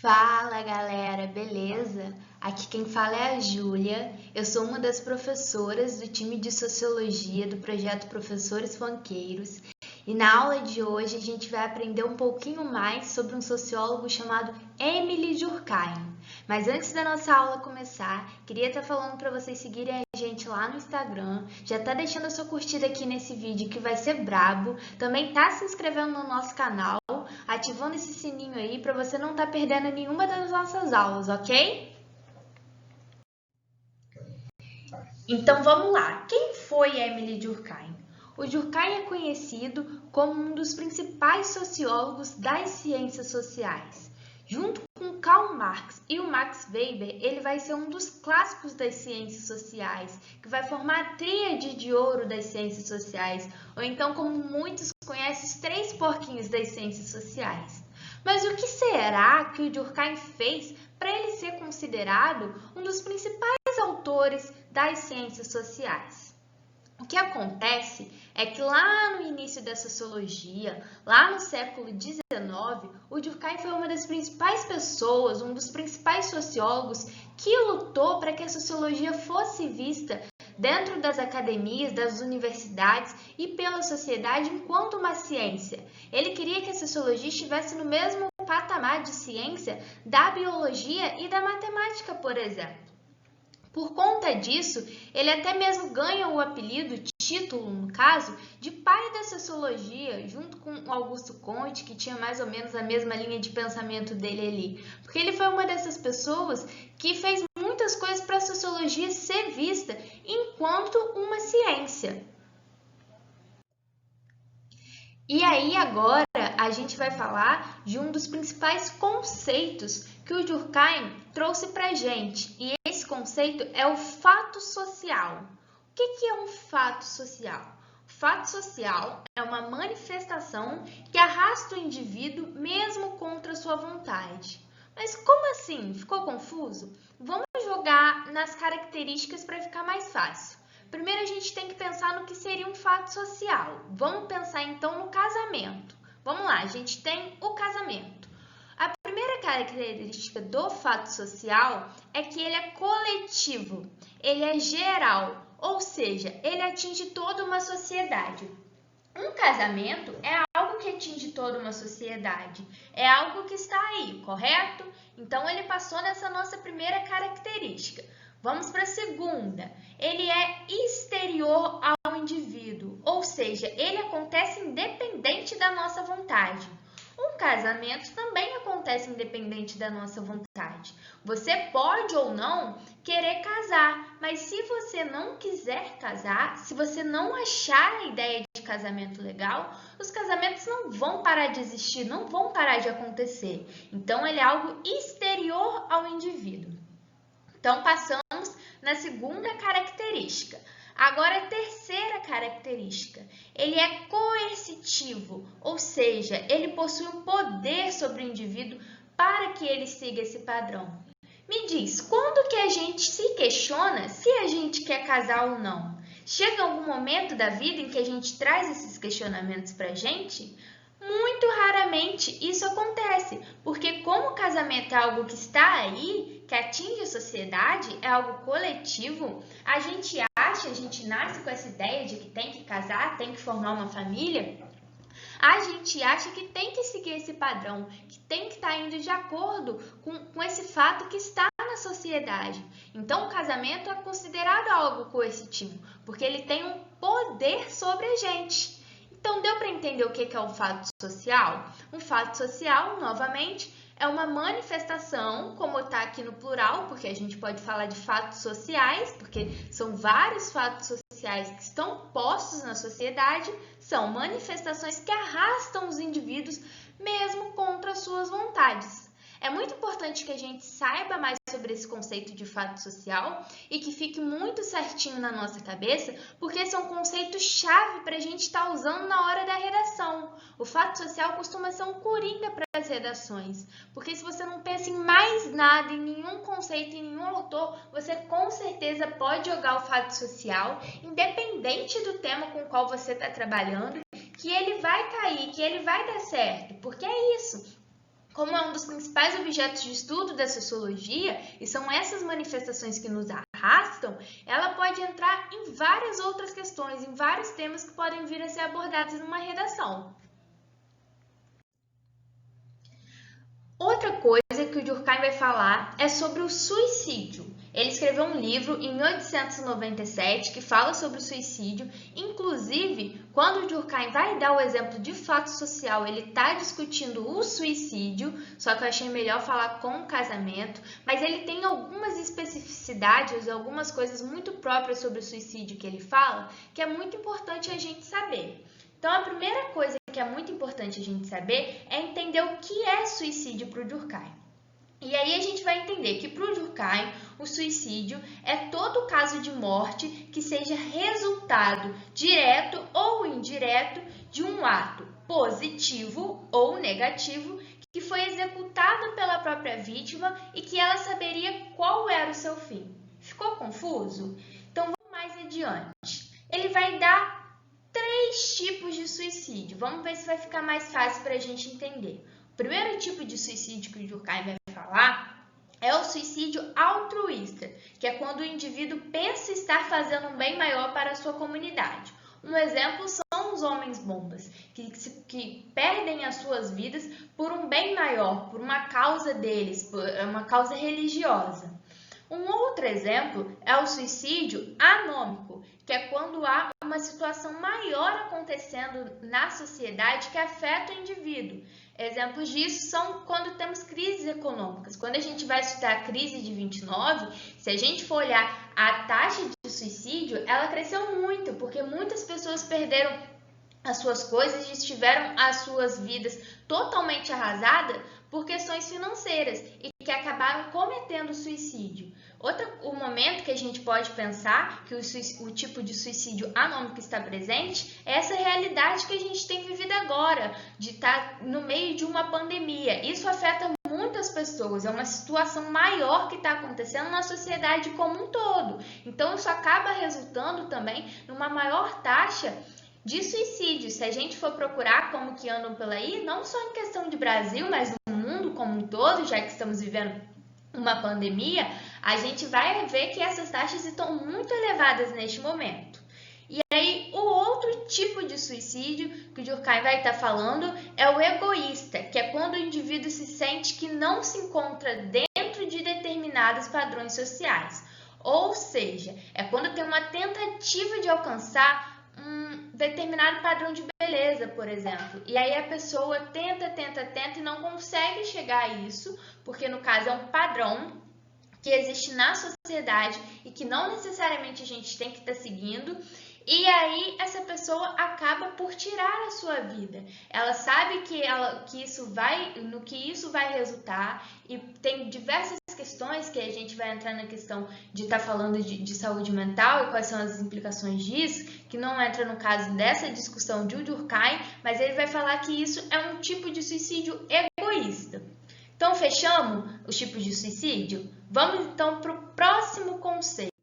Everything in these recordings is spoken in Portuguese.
Fala galera, beleza? Aqui quem fala é a Júlia. Eu sou uma das professoras do time de Sociologia do projeto Professores Funkeiros. E na aula de hoje a gente vai aprender um pouquinho mais sobre um sociólogo chamado Émile Durkheim. Mas antes da nossa aula começar, queria estar falando para vocês seguirem a gente lá no Instagram. Já tá deixando a sua curtida aqui nesse vídeo que vai ser brabo. Também tá se inscrevendo no nosso canal, ativando esse sininho aí para você não estar perdendo nenhuma das nossas aulas, ok? Então vamos lá. Quem foi Émile Durkheim? O Durkheim é conhecido como um dos principais sociólogos das ciências sociais. Junto com Karl Marx e o Max Weber, ele vai ser um dos clássicos das ciências sociais, que vai formar a tríade de ouro das ciências sociais, ou então, como muitos conhecem, os três porquinhos das ciências sociais. Mas o que será que o Durkheim fez para ele ser considerado um dos principais autores das ciências sociais? O que acontece é que lá no início da sociologia, lá no século XIX, o Durkheim foi uma das principais pessoas, um dos principais sociólogos que lutou para que a sociologia fosse vista dentro das academias, das universidades e pela sociedade enquanto uma ciência. Ele queria que a sociologia estivesse no mesmo patamar de ciência da biologia e da matemática, por exemplo. Por conta disso, ele até mesmo ganha o apelido, título no caso, de pai da sociologia, junto com Augusto Comte, que tinha mais ou menos a mesma linha de pensamento dele ali. Porque ele foi uma dessas pessoas que fez muitas coisas para a sociologia ser vista enquanto uma ciência. E aí agora a gente vai falar de um dos principais conceitos que o Durkheim trouxe para a gente. E esse conceito é o fato social. O que é um fato social? O fato social é uma manifestação que arrasta o indivíduo mesmo contra sua vontade. Mas como assim? Ficou confuso? Vamos jogar nas características para ficar mais fácil. Primeiro a gente tem que pensar no que seria um fato social. Vamos pensar então no casamento. Vamos lá, a gente tem o casamento. A primeira característica do fato social é que ele é coletivo, ele é geral, ou seja, ele atinge toda uma sociedade. Um casamento é algo que atinge toda uma sociedade, é algo que está aí, correto? Então ele passou nessa nossa primeira característica. Vamos para a segunda. Ele é exterior ao indivíduo, ou seja, ele acontece independente da nossa vontade. Um casamento também acontece independente da nossa vontade. Você pode ou não querer casar, mas se você não quiser casar, se você não achar a ideia de casamento legal, os casamentos não vão parar de existir, não vão parar de acontecer. Então, ele é algo exterior ao indivíduo. Então, passamos na segunda característica. Agora, a terceira característica, ele é coercitivo, ou seja, ele possui um poder sobre o indivíduo para que ele siga esse padrão. Me diz, quando que a gente se questiona se a gente quer casar ou não? Chega algum momento da vida em que a gente traz esses questionamentos para a gente? Muito raramente isso acontece, porque como o casamento é algo que está aí, que atinge a sociedade, é algo coletivo, a gente nasce com essa ideia de que tem que casar, tem que formar uma família, a gente acha que tem que seguir esse padrão, que tem que estar indo de acordo com esse fato que está na sociedade. Então, o casamento é considerado algo coercitivo, porque ele tem um poder sobre a gente. Então, deu para entender o que é um fato social? Um fato social, novamente, é uma manifestação, como está aqui no plural, porque a gente pode falar de fatos sociais, porque são vários fatos sociais que estão postos na sociedade, são manifestações que arrastam os indivíduos mesmo contra suas vontades. É muito importante que a gente saiba mais sobre esse conceito de fato social e que fique muito certinho na nossa cabeça, porque esse é um conceito-chave para a gente estar usando na hora da redação. O fato social costuma ser um coringa para as redações, porque se você não pensa em mais nada, em nenhum conceito, em nenhum autor, você com certeza pode jogar o fato social, independente do tema com o qual você está trabalhando, que ele vai cair, que ele vai dar certo, porque é isso. Como é um dos principais objetos de estudo da sociologia, e são essas manifestações que nos arrastam, ela pode entrar em várias outras questões, em vários temas que podem vir a ser abordados numa redação. Outra coisa que o Durkheim vai falar é sobre o suicídio. Ele escreveu um livro em 1897 que fala sobre o suicídio. Inclusive, quando o Durkheim vai dar o exemplo de fato social, ele está discutindo o suicídio, só que eu achei melhor falar com o casamento, mas ele tem algumas especificidades, algumas coisas muito próprias sobre o suicídio que ele fala, que é muito importante a gente saber. Então, a primeira coisa que é muito importante a gente saber é entender o que é suicídio para o Durkheim. E aí a gente vai entender que para o Durkheim, o suicídio é todo caso de morte que seja resultado direto ou indireto de um ato positivo ou negativo que foi executado pela própria vítima e que ela saberia qual era o seu fim. Ficou confuso? Então, vamos mais adiante. Ele vai dar 3 tipos de suicídio. Vamos ver se vai ficar mais fácil para a gente entender. O primeiro tipo de suicídio que o Durkheim vai falar é o suicídio altruísta, que é quando o indivíduo pensa estar fazendo um bem maior para a sua comunidade. Um exemplo são os homens-bombas, que perdem as suas vidas por um bem maior, por uma causa deles, por uma causa religiosa. Um outro exemplo é o suicídio anômico, que é quando há uma situação maior acontecendo na sociedade que afeta o indivíduo. Exemplos disso são quando temos crises econômicas. Quando a gente vai estudar a crise de 29, se a gente for olhar a taxa de suicídio, ela cresceu muito, porque muitas pessoas perderam as suas coisas e tiveram as suas vidas totalmente arrasadas por questões financeiras e que acabaram cometendo suicídio. O momento que a gente pode pensar que o tipo de suicídio anômico está presente é essa realidade que a gente tem vivido agora, de estar no meio de uma pandemia. Isso afeta muitas pessoas, é uma situação maior que está acontecendo na sociedade como um todo. Então, isso acaba resultando também numa maior taxa de suicídio. Se a gente for procurar como que andam por aí, não só em questão de Brasil, mas no mundo como um todo, já que estamos vivendo uma pandemia, a gente vai ver que essas taxas estão muito elevadas neste momento. E aí, o outro tipo de suicídio que o Durkheim vai estar falando é o egoísta, que é quando o indivíduo se sente que não se encontra dentro de determinados padrões sociais. Ou seja, é quando tem uma tentativa de alcançar um determinado padrão de beleza, por exemplo. E aí a pessoa tenta e não consegue chegar a isso, porque no caso é um padrão que existe na sociedade e que não necessariamente a gente tem que estar seguindo. E aí essa pessoa acaba por tirar a sua vida. Ela sabe no que isso vai resultar, e tem diversas questões que a gente vai entrar na questão de estar falando de saúde mental e quais são as implicações disso, que não entra no caso dessa discussão de Durkheim, mas ele vai falar que isso é um tipo de suicídio egoísta. Então, fechamos os tipos de suicídio? Vamos então para o próximo conceito.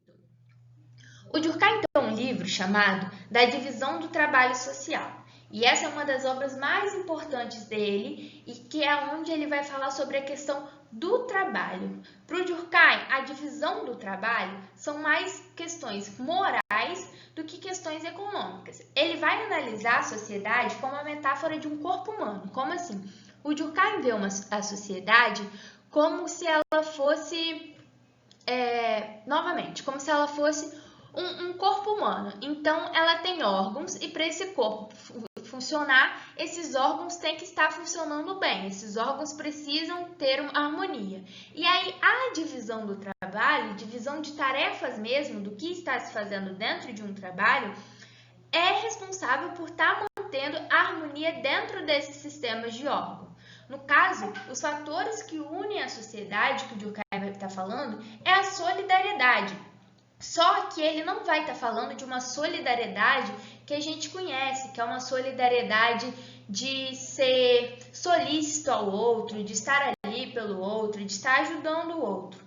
O Durkheim tem um livro chamado Da Divisão do Trabalho Social. E essa é uma das obras mais importantes dele e que é onde ele vai falar sobre a questão do trabalho. Para o Durkheim, a divisão do trabalho são mais questões morais do que questões econômicas. Ele vai analisar a sociedade como a metáfora de um corpo humano. Como assim? O Durkheim vê a sociedade como se ela fosse, como se ela fosse um corpo humano. Então, ela tem órgãos e para esse corpo funcionar, esses órgãos têm que estar funcionando bem. Esses órgãos precisam ter uma harmonia. E aí, a divisão do trabalho, divisão de tarefas mesmo, do que está se fazendo dentro de um trabalho, é responsável por estar mantendo a harmonia dentro desses sistemas de órgão. No caso, os fatores que unem a sociedade, que o Durkheim vai estar falando, é a solidariedade. Só que ele não vai estar falando de uma solidariedade que a gente conhece, que é uma solidariedade de ser solícito ao outro, de estar ali pelo outro, de estar ajudando o outro.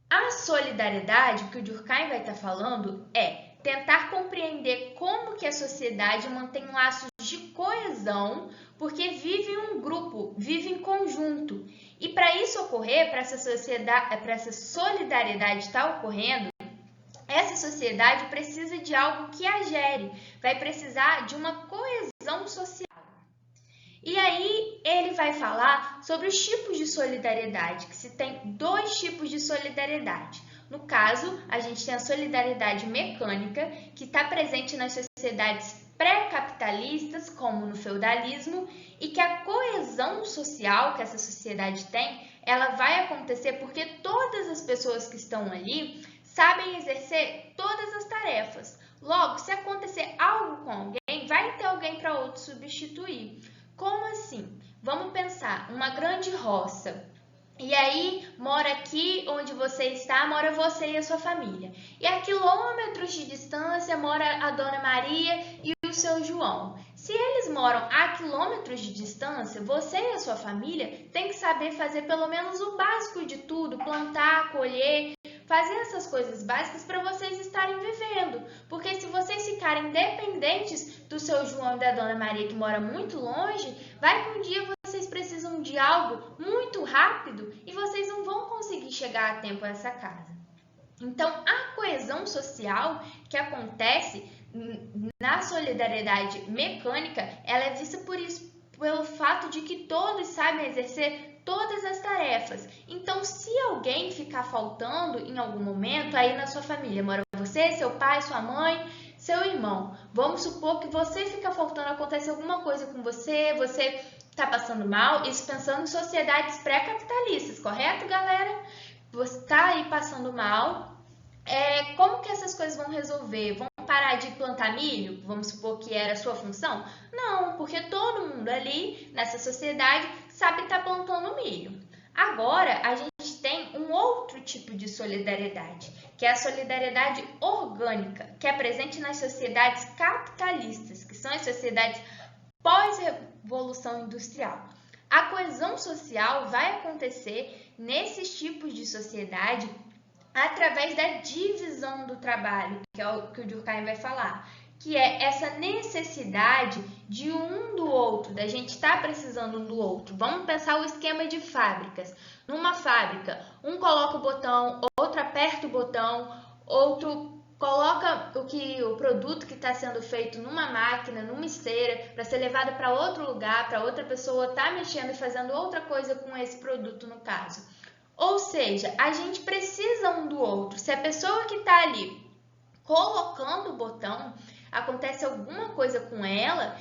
A solidariedade que o Durkheim vai estar falando é tentar compreender como que a sociedade mantém laços de coesão porque vive em um grupo, vive em conjunto. E para isso ocorrer, para essa solidariedade estar ocorrendo, essa sociedade precisa de algo que a gere, vai precisar de uma coesão social. E aí ele vai falar sobre os tipos de solidariedade, que se tem 2 tipos de solidariedade. No caso, a gente tem a solidariedade mecânica, que está presente nas sociedades pré-capitalistas, como no feudalismo, e que a coesão social que essa sociedade tem, ela vai acontecer porque todas as pessoas que estão ali sabem exercer todas as tarefas. Logo, se acontecer algo com alguém, vai ter alguém para outro substituir. Como assim? Vamos pensar, uma grande roça. E aí, mora aqui onde você está, mora você e a sua família. E a quilômetros de distância mora a Dona Maria e o seu João. Se eles moram a quilômetros de distância, você e a sua família têm que saber fazer pelo menos o básico de tudo, plantar, colher, fazer essas coisas básicas para vocês estarem vivendo. Porque se vocês ficarem dependentes do seu João e da Dona Maria, que mora muito longe, vai que um dia vocês precisam de algo muito rápido e vocês não vão conseguir chegar a tempo a essa casa. Então, a coesão social que acontece na solidariedade mecânica, ela é vista por isso, pelo fato de que todos sabem exercer todas as tarefas. Então, se alguém ficar faltando em algum momento, aí na sua família mora você, seu pai, sua mãe, seu irmão. Vamos supor que você fica faltando, acontece alguma coisa com você, você está passando mal, isso pensando em sociedades pré-capitalistas, correto, galera? Você está aí passando mal, como que essas coisas vão resolver? Vão parar de plantar milho? Vamos supor que era a sua função? Não, porque todo mundo ali nessa sociedade sabe estar plantando milho. Agora, a gente tem um outro tipo de solidariedade, que é a solidariedade orgânica, que é presente nas sociedades capitalistas, que são as sociedades pós-revolução industrial. A coesão social vai acontecer nesses tipos de sociedade através da divisão do trabalho, que é o que o Durkheim vai falar, que é essa necessidade de um do outro, da gente estar precisando um do outro. Vamos pensar o esquema de fábricas. Numa fábrica, um coloca o botão, outro aperta o botão, outro coloca o produto que está sendo feito numa máquina, numa esteira, para ser levado para outro lugar, para outra pessoa estar mexendo e fazendo outra coisa com esse produto, no caso. Ou seja, a gente precisa um do outro. Se a pessoa que está ali colocando o botão, acontece alguma coisa com ela,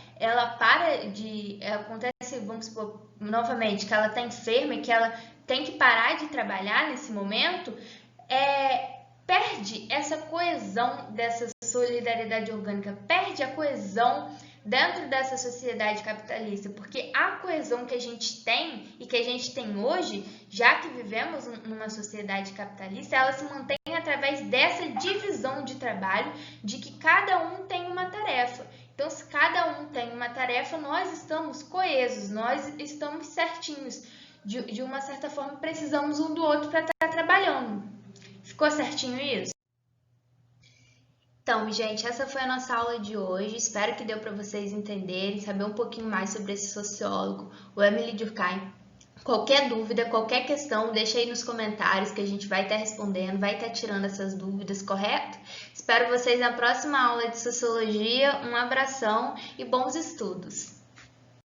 acontece, vamos supor, novamente, que ela está enferma e que ela tem que parar de trabalhar nesse momento, perde essa coesão dessa solidariedade orgânica, perde a coesão dentro dessa sociedade capitalista, porque a coesão que a gente tem e que a gente tem hoje, já que vivemos numa sociedade capitalista, ela se mantém através dessa divisão de trabalho, de que cada um tem uma tarefa. Então, se cada um tem uma tarefa, nós estamos coesos, nós estamos certinhos. De uma certa forma, precisamos um do outro para estar trabalhando. Ficou certinho isso? Então, gente, essa foi a nossa aula de hoje. Espero que deu para vocês entenderem, saber um pouquinho mais sobre esse sociólogo, o Émile Durkheim. Qualquer dúvida, qualquer questão, deixa aí nos comentários que a gente vai estar respondendo, vai estar tirando essas dúvidas, correto? Espero vocês na próxima aula de Sociologia. Um abração e bons estudos!